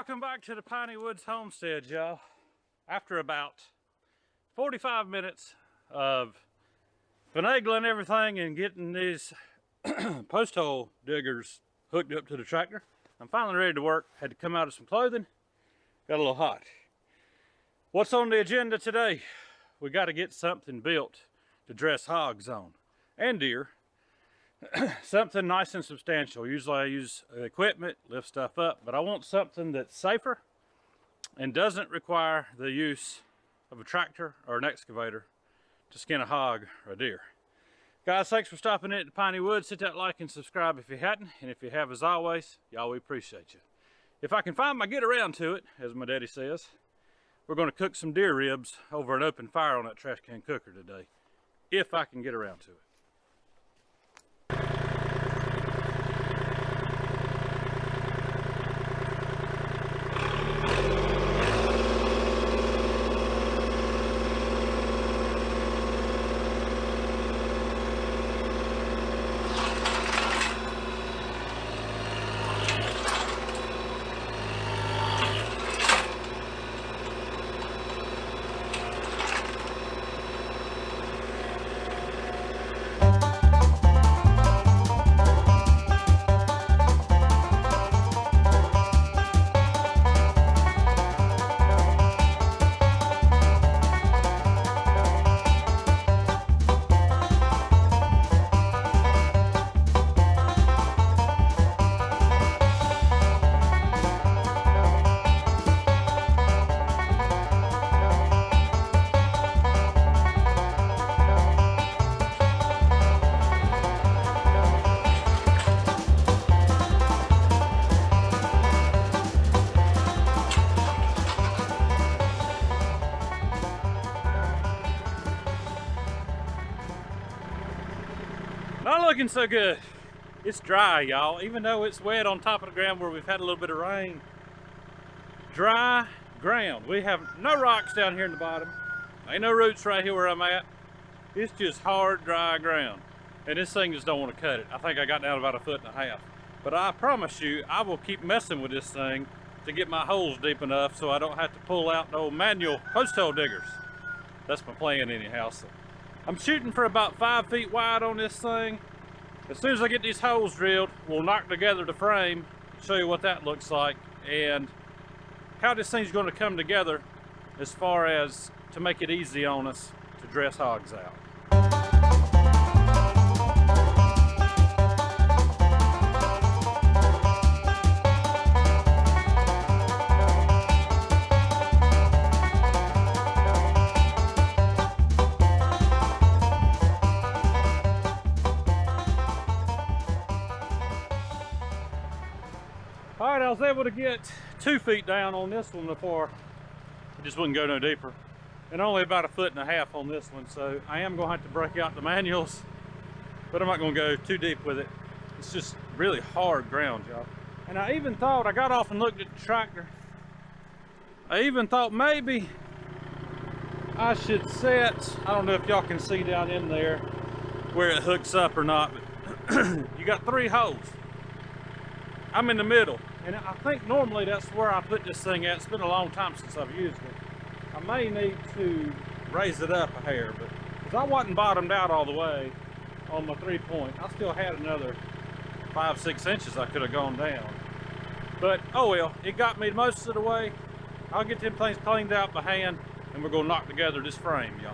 Welcome back to the Piney Woods homestead, y'all. After about 45 minutes of finagling everything and getting these post hole diggers hooked up to the tractor, I'm finally ready to work. Had to come out of some clothing, got a little hot. What's on the agenda today? We got to get something built to dress hogs on and deer. Something nice and substantial. Usually I use equipment, lift stuff up, but I want something that's safer and doesn't require the use of a tractor or an excavator to skin a hog or a deer. Guys, thanks for stopping in at the Piney Woods. Hit that like and subscribe if you hadn't, and if you have, as always, y'all, we appreciate you. If I can find my get around to it, as my daddy says, we're going to cook some deer ribs over an open fire on that trash can cooker today, if I can get around to it. Not looking so good. It's dry, y'all. Even though it's wet on top of the ground where we've had a little bit of rain. Dry ground. We have no rocks down here in the bottom. Ain't no roots right here where I'm at. It's just hard, dry ground. And this thing just don't want to cut it. I think I got down about 1.5 feet. But I promise you, I will keep messing with this thing to get my holes deep enough so I don't have to pull out no manual post hole diggers. That's my plan anyhow. So I'm shooting for about 5 feet wide on this thing. As soon as I get these holes drilled, we'll knock together the frame, show you what that looks like, and how this thing's going to come together as far as to make it easy on us to dress hogs out. Alright, I was able to get 2 feet down on this one before it just wouldn't go no deeper. And only about 1.5 feet on this one, so I am going to have to break out the manuals, but I'm not going to go too deep with it. It's just really hard ground, y'all. And I even thought, I got off and looked at the tractor, I even thought maybe I should set, I don't know if y'all can see down in there where it hooks up or not, but you got 3 holes. I'm in the middle, and I think normally that's where I put this thing at. It's been a long time since I've used it. I may need to raise it up a hair, but because I wasn't bottomed out all the way on my 3-point, I still had another 5-6 inches I could have gone down. But oh well, it got me most of the way. I'll get them things cleaned out by hand, and we're gonna knock together this frame, y'all.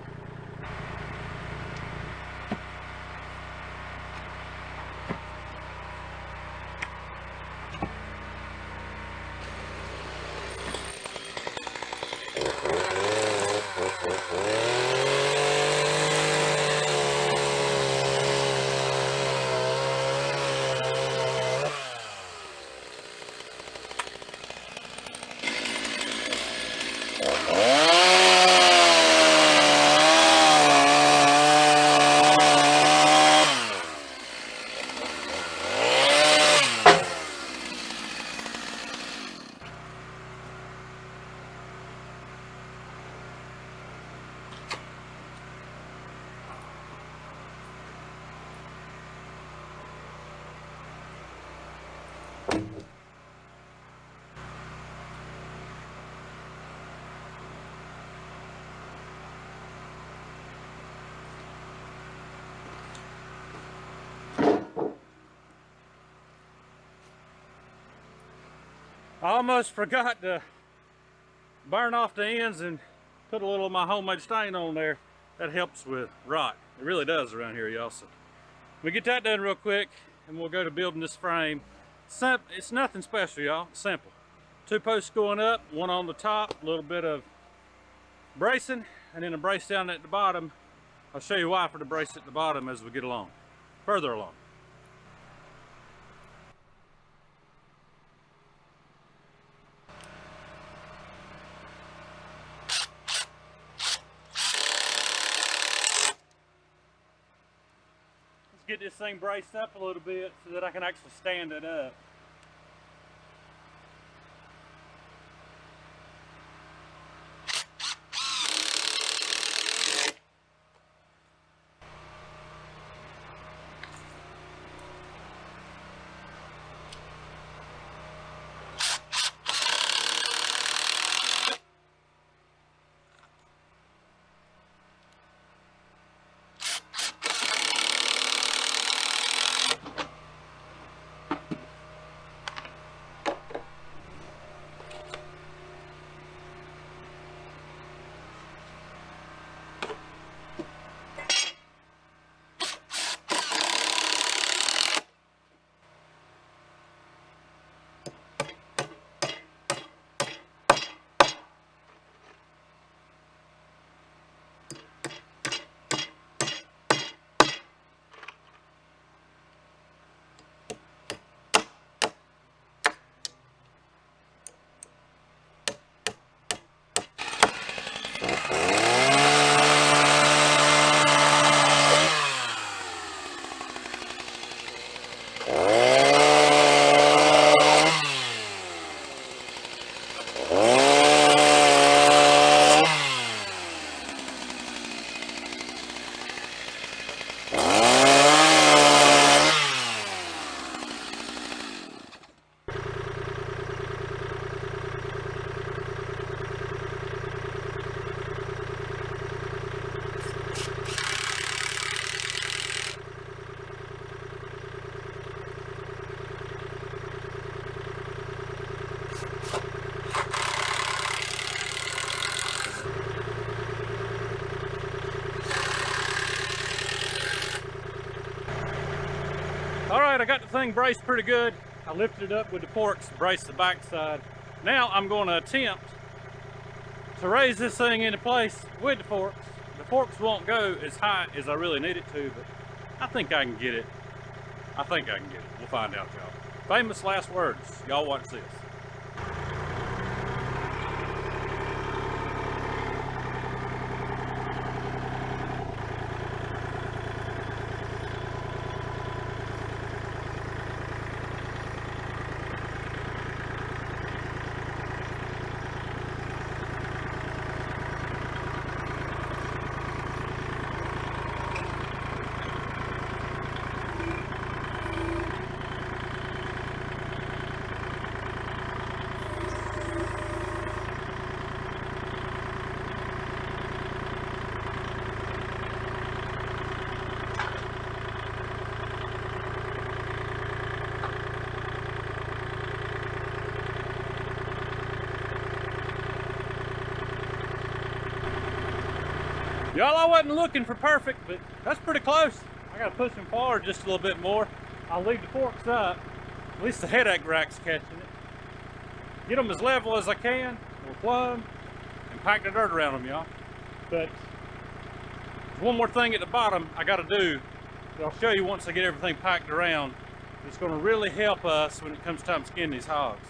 I almost forgot to burn off the ends and put a little of my homemade stain on there. That helps with rot. It really does around here, y'all. So we get that done real quick and we'll go to building this frame. It's nothing special, y'all. It's simple. 2 posts going up, one on the top, a little bit of bracing, and then a brace down at the bottom. I'll show you why for the brace at the bottom as we get along, further along. Let's get this thing braced up a little bit so that I can actually stand it up. All right, I got the thing braced pretty good. I lifted it up with the forks, braced the back side. Now I'm going to attempt to raise this thing into place with the forks. The forks won't go as high as I really need it to, but I think I can get it. I think I can get it. We'll find out, y'all. Famous last words. Y'all watch this. Y'all, I wasn't looking for perfect, but that's pretty close. I gotta push them forward just a little bit more. I'll leave the forks up. At least the headache rack's catching it. Get them as level as I can, or plumb, and pack the dirt around them, y'all. But there's one more thing at the bottom I gotta do that I'll show you once I get everything packed around. It's gonna really help us when it comes time to skin these hogs.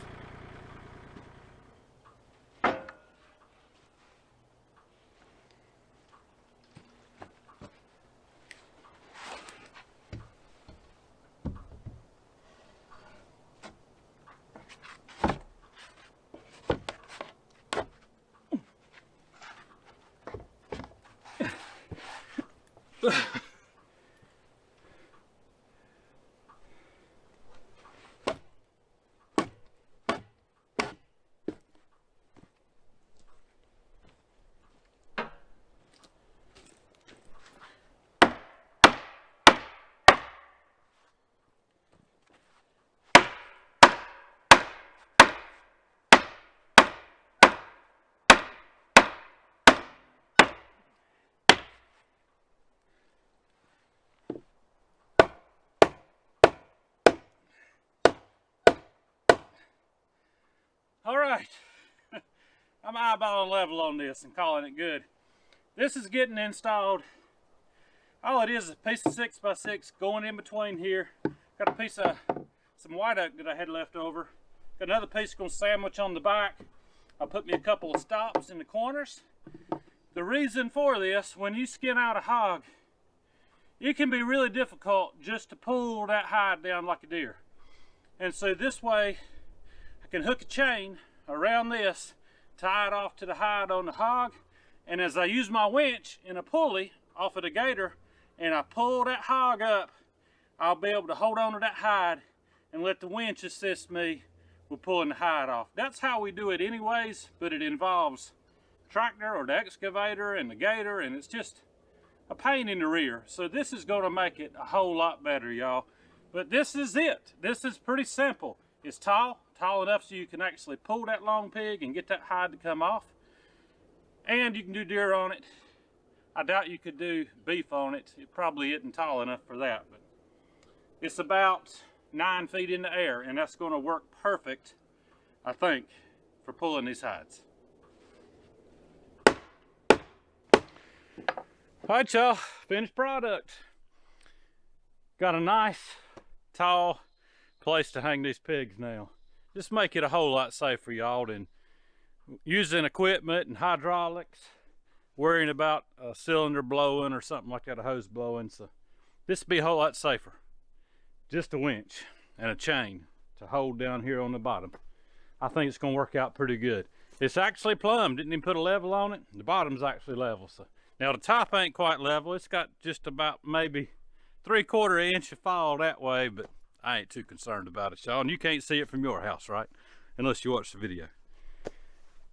right. I'm eyeballing level on this and calling it good. This is getting installed. All it is a piece of 6x6 going in between here. Got a piece of some white oak that I had left over. Got another piece going to sandwich on the back. I'll put me a couple of stops in the corners. The reason for this, when you skin out a hog, it can be really difficult just to pull that hide down like a deer. And so this way, I can hook a chain around this, tie it off to the hide on the hog, and as I use my winch and a pulley off of the gator, and I pull that hog up, I'll be able to hold on to that hide and let the winch assist me with pulling the hide off. That's how we do it anyways, but it involves the tractor or the excavator and the gator, and it's just a pain in the rear. So this is going to make it a whole lot better, y'all. But this is it. This is pretty simple. It's tall enough so you can actually pull that long pig and get that hide to come off. And you can do deer on it. I doubt you could do beef on it. It probably isn't tall enough for that, but it's about 9 feet in the air, and that's going to work perfect, I think, for pulling these hides. All right, y'all, finished product. Got a nice, tall place to hang these pigs now. Just make it a whole lot safer, y'all, than using equipment and hydraulics, worrying about a cylinder blowing or something like that, a hose blowing. So this would be a whole lot safer. Just a winch and a chain to hold down here on the bottom. I think it's going to work out pretty good. It's actually plumbed. Didn't even put a level on it. The bottom's actually level. So now the top ain't quite level. It's got just about maybe 3/4 inch of fall that way, but I ain't too concerned about it, y'all. And you can't see it from your house, right? Unless you watch the video.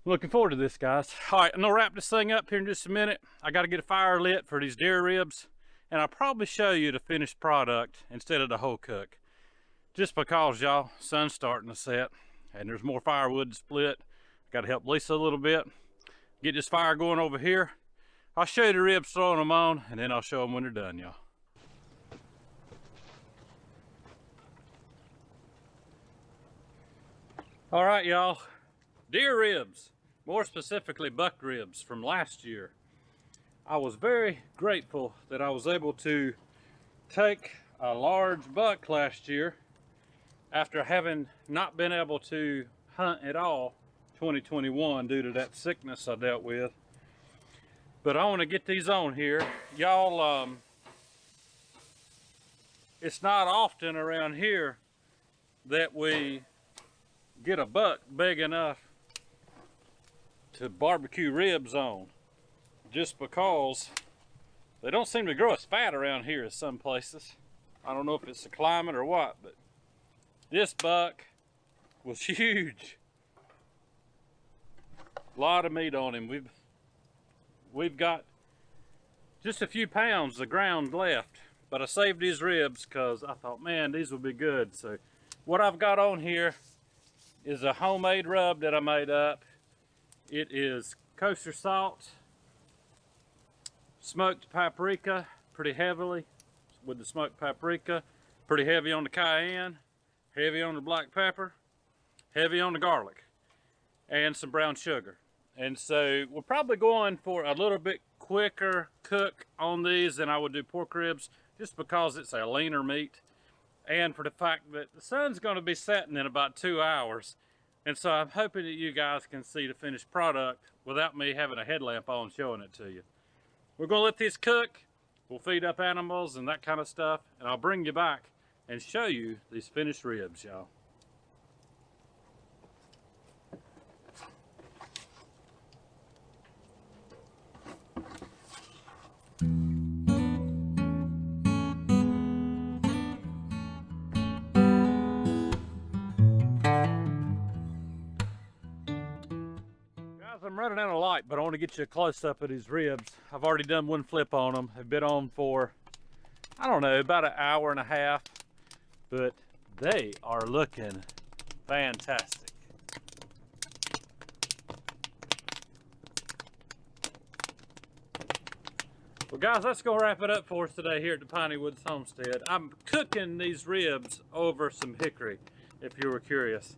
Looking forward to this, guys. All right, I'm gonna wrap this thing up here in just a minute. I got to get a fire lit for these deer ribs, and I'll probably show you the finished product instead of the whole cook. Just because, y'all, sun's starting to set, and there's more firewood to split. Got to help Lisa a little bit. Get this fire going over here. I'll show you the ribs throwing them on, and then I'll show them when they're done, y'all. All right, y'all. Deer ribs, more specifically buck ribs from last year. I was very grateful that I was able to take a large buck last year after having not been able to hunt at all 2021 due to that sickness I dealt with. But I want to get these on here. Y'all, it's not often around here that we get a buck big enough to barbecue ribs on, just because they don't seem to grow as fat around here as some places. I don't know if it's the climate or what, but this buck was huge. A lot of meat on him. We've got just a few pounds of ground left, but I saved these ribs because I thought, man, these will be good. So what I've got on here is a homemade rub that I made up. It is kosher salt, smoked paprika pretty heavily with the smoked paprika, pretty heavy on the cayenne, heavy on the black pepper, heavy on the garlic, and some brown sugar. And so we're probably going for a little bit quicker cook on these than I would do pork ribs, just because it's a leaner meat, and for the fact that the sun's going to be setting in about 2 hours. And so I'm hoping that you guys can see the finished product without me having a headlamp on showing it to you. We're going to let these cook. We'll feed up animals and that kind of stuff, and I'll bring you back and show you these finished ribs, y'all. I'm running out of light, but I want to get you a close-up of these ribs. I've already done one flip on them. They've been on for, I don't know, about an hour and a half, but they are looking fantastic. Well, guys, that's going to wrap it up for us today here at the Piney Woods Homestead. I'm cooking these ribs over some hickory, if you were curious.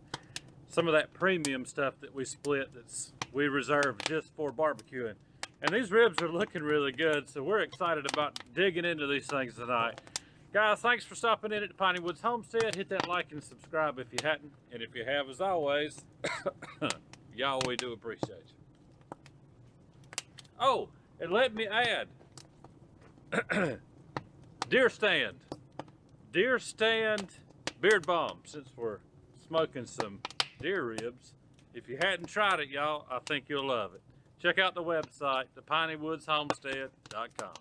some of that premium stuff that we split we reserve just for barbecuing. And these ribs are looking really good, so we're excited about digging into these things tonight. Guys, thanks for stopping in at the Piney Woods Homestead. Hit that like and subscribe if you hadn't. And if you have, as always, y'all, we do appreciate you. Oh, and let me add, deer stand beard balm, since we're smoking some deer ribs. If you hadn't tried it, y'all, I think you'll love it. Check out the website, thepineywoods homestead.com.